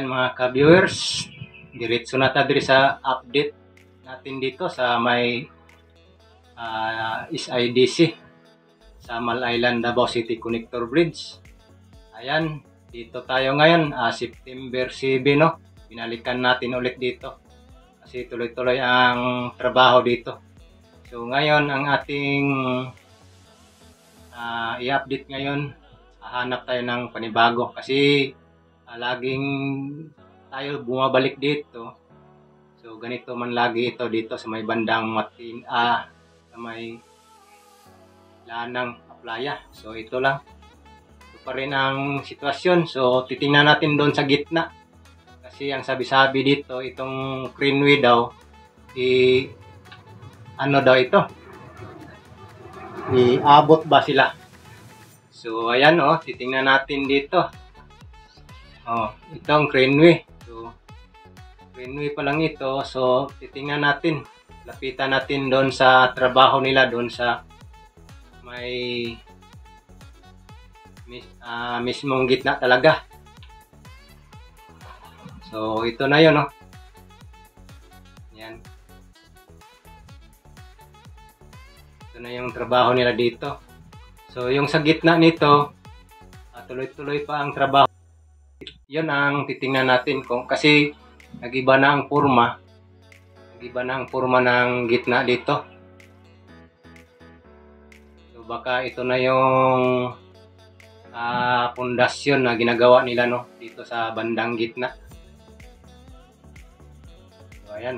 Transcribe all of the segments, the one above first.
Ayan mga ka-viewers, diretso na ta diri sa update natin dito sa may SIDC Samal Island Davao City Connector Bridge. Ayan, dito tayo ngayon, September 7, no? Binalikan natin ulit dito kasi tuloy-tuloy ang trabaho dito. So ngayon ang ating i-update ngayon, hahanap tayo ng panibago kasi laging tayo bumabalik dito. So ganito man lagi ito dito sa may bandang sa may Lanang Aplaya. So ito lang. Ito pa rin ang sitwasyon. So titingnan natin doon sa gitna. Kasi ang sabi-sabi dito, itong Greenway daw, ano daw ito? Iabot ba sila? So ayan titingnan natin dito. Itong Greenway. So Greenway pa lang ito. So titingnan natin. Lapitan natin doon sa trabaho nila doon sa may mismong gitna talaga. So ito na 'yon, Yan. Ito na yung trabaho nila dito. So yung sa gitna nito, tuloy-tuloy pa ang trabaho. Yun ang titingnan natin kasi nag-iba na ang forma. Nag-iba na ang forma ng gitna dito. So baka ito na yung pundasyon na ginagawa nila dito sa bandang gitna. So ayan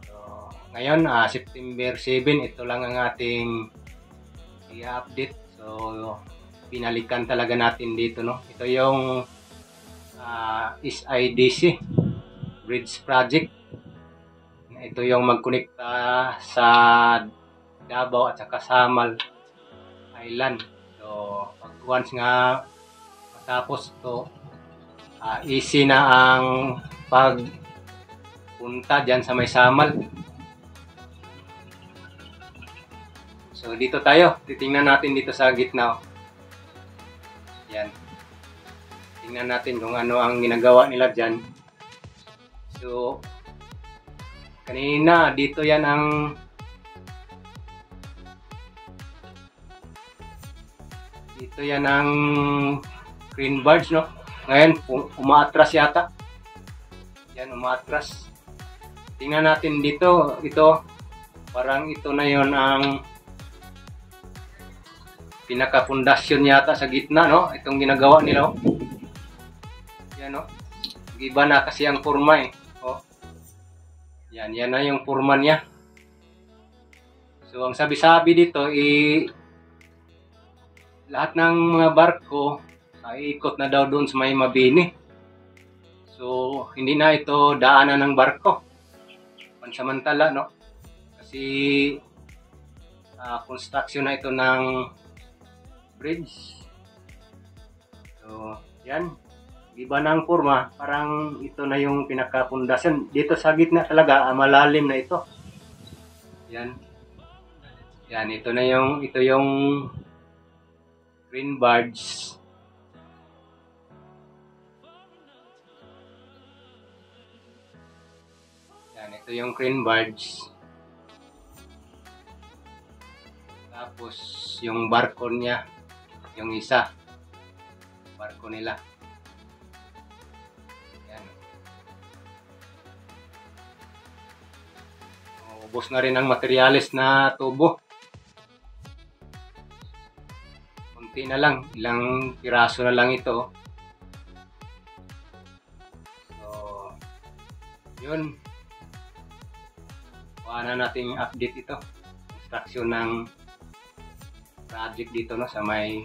So ngayon September 7, ito lang ang ating i-update. So pinalikan talaga natin dito ito yung SIDC Bridge Project. Ito yung magkonekta sa Davao at saka Samal Island. So pag once nga matapos to, easy na ang pagpunta dyan sa may Samal. So dito tayo, titingnan natin dito sa gitna. Yan. Tingnan natin kung ano ang ginagawa nila dyan. So kanina dito yan ang green barge, Ngayon umaatras yata. Yan, umaatras. Tingnan natin dito, ito parang ito na yon ang pinaka-pundasyon yata sa gitna, Itong ginagawa nila, Yan, Iba na kasi ang forma, Yan na yung forma niya. So ang sabi-sabi dito, lahat ng mga barko ay ikot na daw doon sa may Mabini. So hindi na ito daanan ng barko. Pansamantala, Kasi construction na ito ng bridge. So yan, iba na ang forma. Parang ito na yung pinaka-pundasyon. Dito sa gitna talaga, malalim na ito. Yan, ito yung green barge. Yan, ito yung green barge. Tapos yung barko niya, yung isa, barko nila. Yan. Ubos na rin ang materyales na tubo. Kunti na lang, ilang piraso na lang ito. So yun, kuha na nating update ito. Construction ng project dito sa may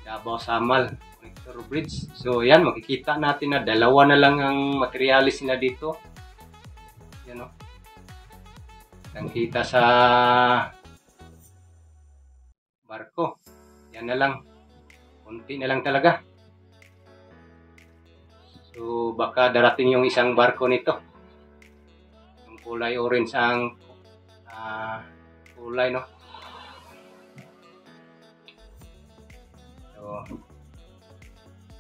Davao Samal Connector Bridge. So yan, makikita natin na dalawa na lang ang materialis nila dito. Yan kita sa barko. Yan na lang. Kunti na lang talaga. So baka darating yung isang barko nito. Yung kulay orange ang kulay, So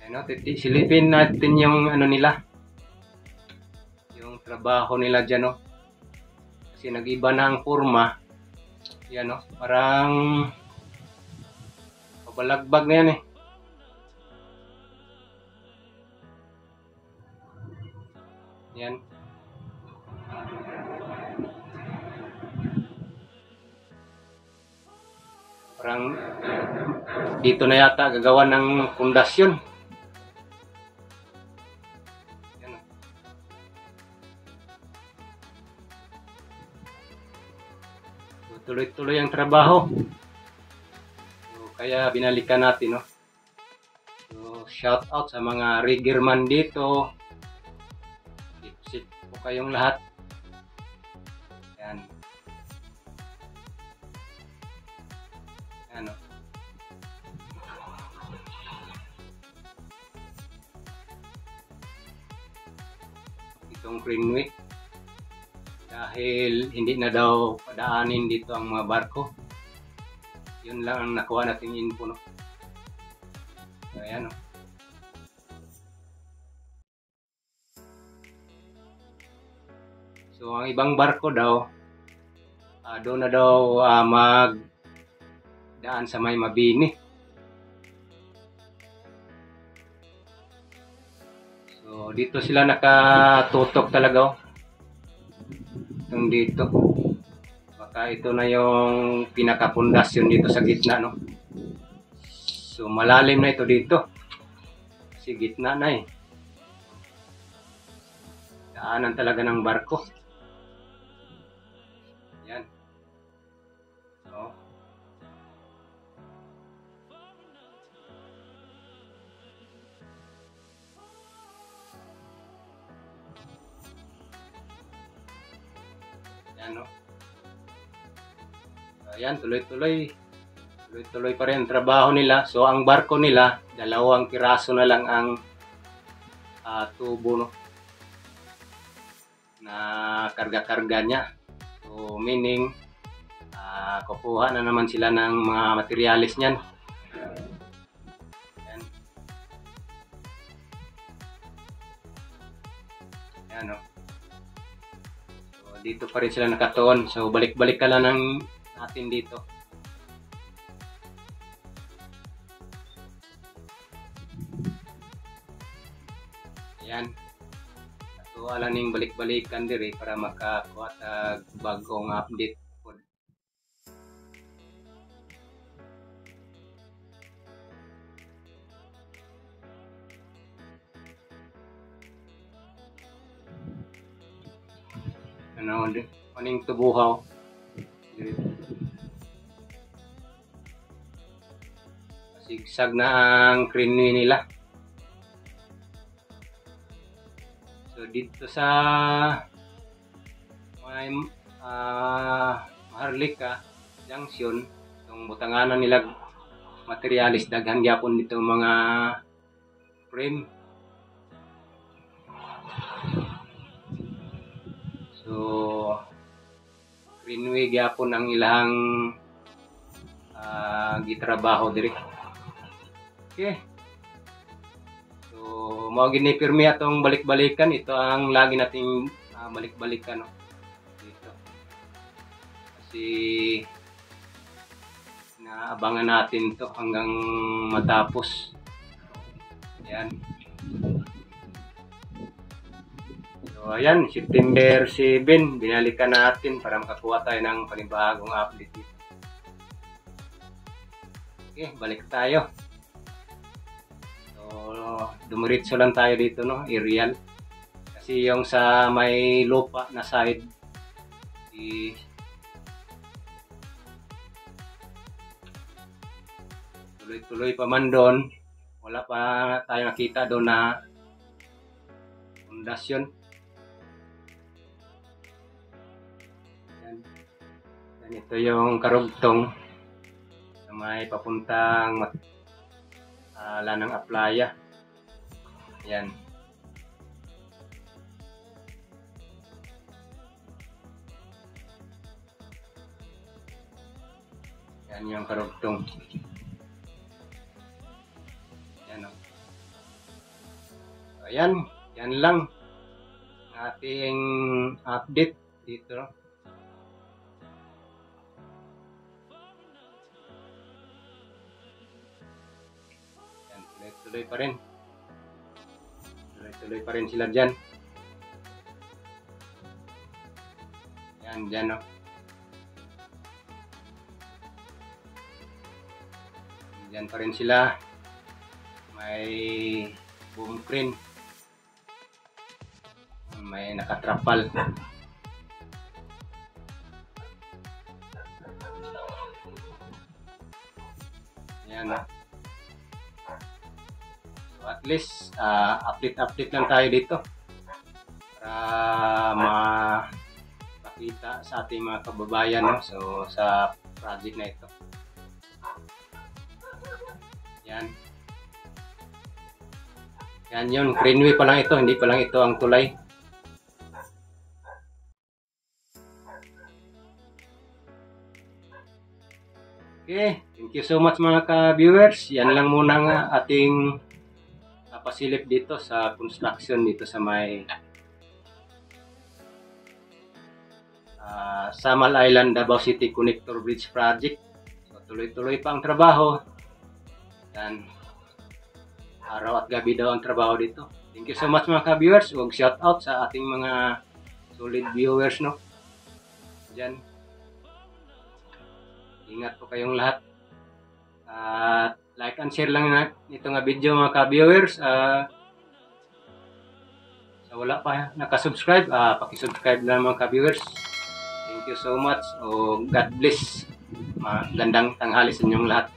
Ano, silipin natin yung ano nila, yung trabaho nila dyan, no? Kasi nag-iba na ang forma. Yan, no? Parang pabalagbag na yan eh. Yan. Parang dito na yata gagawa ng pundasyon. Yan. So, tuloy-tuloy ang trabaho. So, kaya binalikan natin, no? So, shout out sa mga riggerman dito. Sip po kayong lahat. Yan. Ano? Itong Greenway. Dahil hindi na daw padaanin dito ang mga barko. Yun lang ang nakuha nating info, no? So, ayan, no? So, ang ibang barko daw, doon na daw magdaan sa may Mabini. So, dito sila nakatutok talaga, oh. Itong dito. Baka ito na yung pinakapundasyon dito sa gitna, no? So, malalim na ito dito. Kasi gitna na eh. Daanan talaga ng barko. Yan. So, yan, no? So, yan, tuloy-tuloy. Tuloy-tuloy pa rin ang trabaho nila. So, ang barko nila, 2 piraso na lang ang tubo, no? Na karga-karga niya. So, meaning, kukuha na naman sila ng mga materialis niyan. Yan. Yan, no? So, dito pa rin sila nakatuon. So, balik-balik ka lang natin dito. Yan. So, alam ning balik-balikan diri para makakuha tag bagong update. Ano, aning tubuhaw. Sigsag na ang Greenway nila. So, dito sa may Maharlika Junction, itong butanganan nila materialis, daghan gyapon dito mga frame. So, Greenway gyapon ang ilang gitrabaho diri. Okay. So, mao gini pirmi atong balik-balikan. Ito ang lagi nating balik-balikan, no? Dito. Kasi naabangan natin to hanggang matapos. Yan. So, ayan, September 7, binalikan natin para makakuha tayo ng panibagong update dito. Okay, balik tayo. So, dumiretso lang tayo dito, no? Aerial. Kasi yung sa may lupa na side, tuloy-tuloy pa man doon. Wala pa tayo nakita doon na pundasyon. Yan, ito yung karugtong na may papuntang Lanang Aplaya. Yan. Yan yung karugtong. Yan, oh. ayan, yan lang ang ating update dito. Yan, tuloy-tuloy pa rin. Tuloy-tuloy pa rin sila dyan. Yan, dyan, no. Dyan pa rin sila. May boom crane. May nakatrapal. Yan, no. So at least update lang tayo dito para makita sa ating mga kababayan, no? So sa project na ito. Yan. Yan yun, craneway pa lang ito, hindi pa lang ito ang tulay. Okay, thank you so much mga ka-viewers. Yan lang muna nga ating pasilip dito sa construction dito sa may Samal Island, Davao City Connector Bridge Project. So tuloy-tuloy pa ang trabaho. Yan. Araw at gabi daw ang trabaho dito. Thank you so much mga ka-viewers. Huwag shout out sa ating mga solid viewers, no? Diyan. Ingat po kayong lahat. Like and share lang na ito nga video mga ka-viewers. Sa wala pa nakasubscribe, paki-subscribe na mga ka-viewers. Thank you so much. O God bless. Magandang tanghali sa inyong lahat.